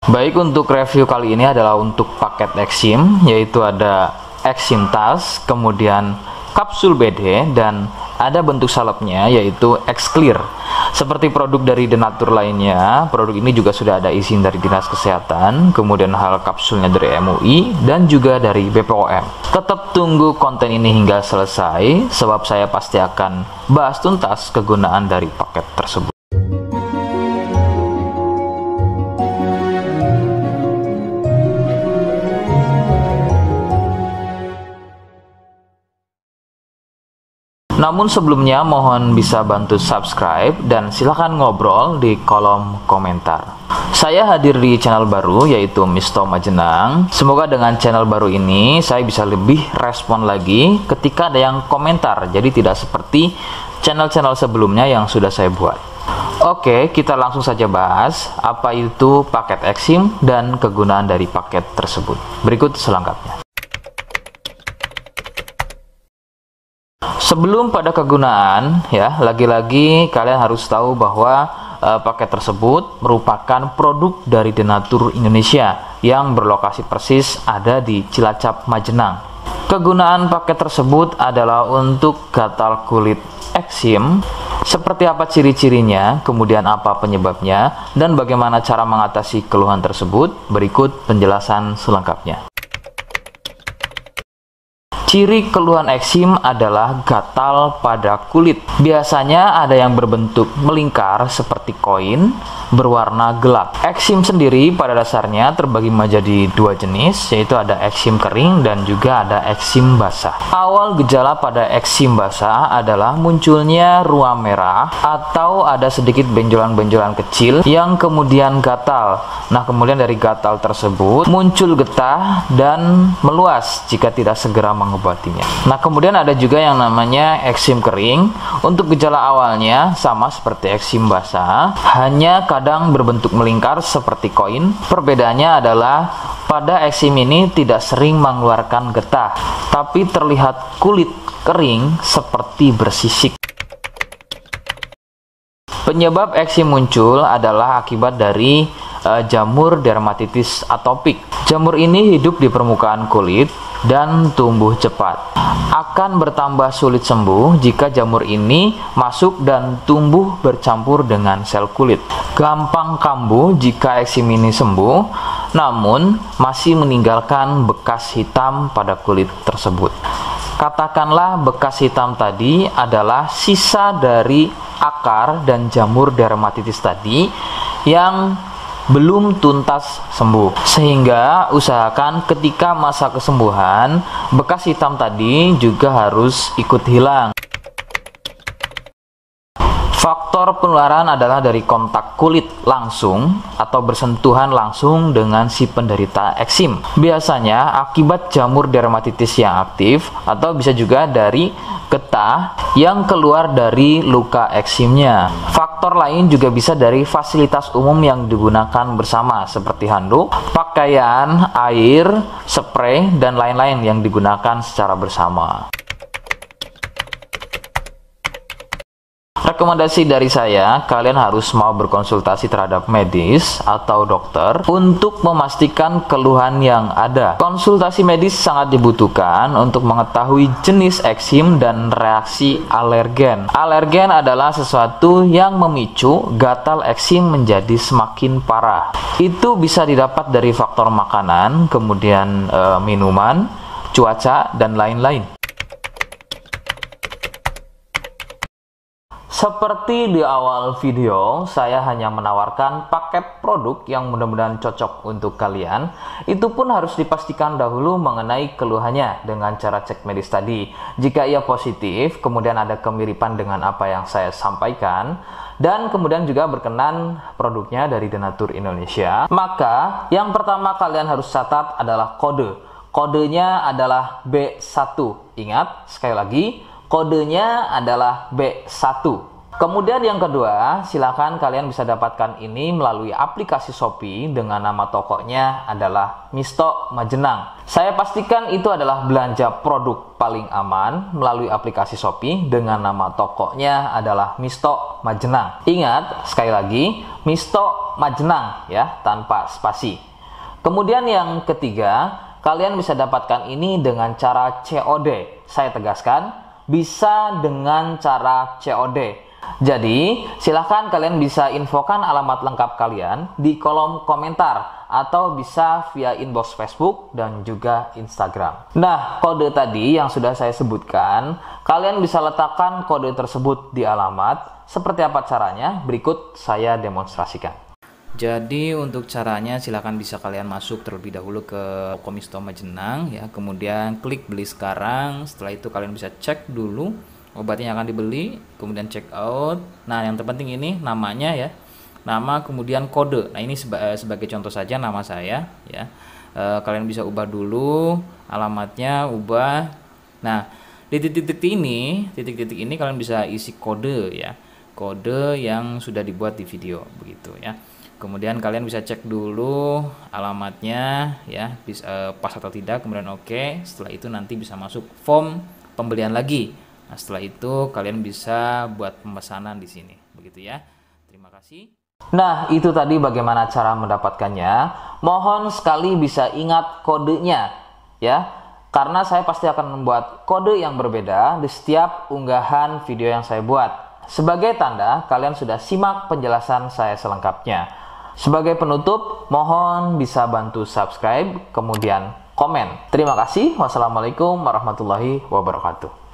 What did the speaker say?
Baik, untuk review kali ini adalah untuk paket Exim, yaitu ada Exim Tas, kemudian kapsul BD, dan ada bentuk salepnya yaitu X-Clear. Seperti produk dari Denatur lainnya, produk ini juga sudah ada izin dari Dinas Kesehatan, kemudian hal kapsulnya dari MUI, dan juga dari BPOM. Tetap tunggu konten ini hingga selesai, sebab saya pasti akan bahas tuntas kegunaan dari paket tersebut. Namun sebelumnya mohon bisa bantu subscribe dan silahkan ngobrol di kolom komentar. Saya hadir di channel baru yaitu Misto Majenang. Semoga dengan channel baru ini saya bisa lebih respon lagi ketika ada yang komentar. Jadi tidak seperti channel-channel sebelumnya yang sudah saya buat. Oke, kita langsung saja bahas apa itu paket Exim dan kegunaan dari paket tersebut. Berikut selengkapnya. Sebelum pada kegunaan, ya, lagi-lagi kalian harus tahu bahwa paket tersebut merupakan produk dari Denatur Indonesia yang berlokasi persis ada di Cilacap, Majenang. Kegunaan paket tersebut adalah untuk gatal kulit eksim. Seperti apa ciri-cirinya, kemudian apa penyebabnya, dan bagaimana cara mengatasi keluhan tersebut. Berikut penjelasan selengkapnya. Ciri keluhan eksim adalah gatal pada kulit. Biasanya ada yang berbentuk melingkar seperti koin, berwarna gelap. Eksim sendiri pada dasarnya terbagi menjadi dua jenis, yaitu ada eksim kering dan juga ada eksim basah. Awal gejala pada eksim basah adalah munculnya ruam merah atau ada sedikit benjolan-benjolan kecil yang kemudian gatal. Nah, kemudian dari gatal tersebut muncul getah dan meluas jika tidak segera mengobatinya. Nah, kemudian ada juga yang namanya eksim kering. Untuk gejala awalnya sama seperti eksim basah, hanya kadang berbentuk melingkar seperti koin. Perbedaannya adalah pada eksim ini tidak sering mengeluarkan getah, tapi terlihat kulit kering seperti bersisik. Penyebab eksim muncul adalah akibat dari jamur dermatitis atopik. Jamur ini hidup di permukaan kulit dan tumbuh cepat. Akan bertambah sulit sembuh jika jamur ini masuk dan tumbuh bercampur dengan sel kulit. Gampang kambuh jika eksim ini sembuh, namun masih meninggalkan bekas hitam pada kulit tersebut. Katakanlah bekas hitam tadi adalah sisa dari akar dan jamur dermatitis tadi yang belum tuntas sembuh, sehingga usahakan ketika masa kesembuhan bekas hitam tadi juga harus ikut hilang. Faktor penularan adalah dari kontak kulit langsung atau bersentuhan langsung dengan si penderita eksim. Biasanya akibat jamur dermatitis yang aktif atau bisa juga dari getah yang keluar dari luka eksimnya. Faktor lain juga bisa dari fasilitas umum yang digunakan bersama seperti handuk, pakaian, air, spray, dan lain-lain yang digunakan secara bersama. Rekomendasi dari saya, kalian harus mau berkonsultasi terhadap medis atau dokter untuk memastikan keluhan yang ada. Konsultasi medis sangat dibutuhkan untuk mengetahui jenis eksim dan reaksi alergen. Alergen adalah sesuatu yang memicu gatal eksim menjadi semakin parah. Itu bisa didapat dari faktor makanan, kemudian minuman, cuaca, dan lain-lain. Seperti di awal video, saya hanya menawarkan paket produk yang mudah-mudahan cocok untuk kalian. Itu pun harus dipastikan dahulu mengenai keluhannya dengan cara cek medis tadi. Jika ia positif, kemudian ada kemiripan dengan apa yang saya sampaikan, dan kemudian juga berkenan produknya dari Denatur Indonesia, maka yang pertama kalian harus catat adalah kode. Kodenya adalah B1. Ingat, sekali lagi, kodenya adalah B1. Kemudian yang kedua, silakan kalian bisa dapatkan ini melalui aplikasi Shopee dengan nama tokonya adalah Misto Majenang. Saya pastikan itu adalah belanja produk paling aman melalui aplikasi Shopee dengan nama tokonya adalah Misto Majenang. Ingat, sekali lagi, Misto Majenang ya, tanpa spasi. Kemudian yang ketiga, kalian bisa dapatkan ini dengan cara COD. Saya tegaskan, bisa dengan cara COD. Jadi, silahkan kalian bisa infokan alamat lengkap kalian di kolom komentar atau bisa via inbox Facebook dan juga Instagram. Nah, kode tadi yang sudah saya sebutkan, kalian bisa letakkan kode tersebut di alamat. Seperti apa caranya? Berikut saya demonstrasikan. Jadi untuk caranya silahkan bisa kalian masuk terlebih dahulu ke toko Misto Majenang ya, kemudian klik beli sekarang. Setelah itu kalian bisa cek dulu obatnya yang akan dibeli, kemudian check out. Nah, yang terpenting ini namanya ya, nama kemudian kode. Nah, ini sebagai contoh saja nama saya ya. Kalian bisa ubah dulu alamatnya, ubah. Nah, di titik-titik ini kalian bisa isi kode ya, kode yang sudah dibuat di video begitu ya. Kemudian kalian bisa cek dulu alamatnya ya, pas atau tidak, kemudian oke. Setelah itu nanti bisa masuk form pembelian lagi. Nah, setelah itu kalian bisa buat pemesanan di sini, begitu ya. Terima kasih. Nah, itu tadi bagaimana cara mendapatkannya. Mohon sekali bisa ingat kodenya ya, karena saya pasti akan membuat kode yang berbeda di setiap unggahan video yang saya buat. Sebagai tanda kalian sudah simak penjelasan saya selengkapnya. Sebagai penutup, mohon bisa bantu subscribe, kemudian komen. Terima kasih. Wassalamualaikum warahmatullahi wabarakatuh.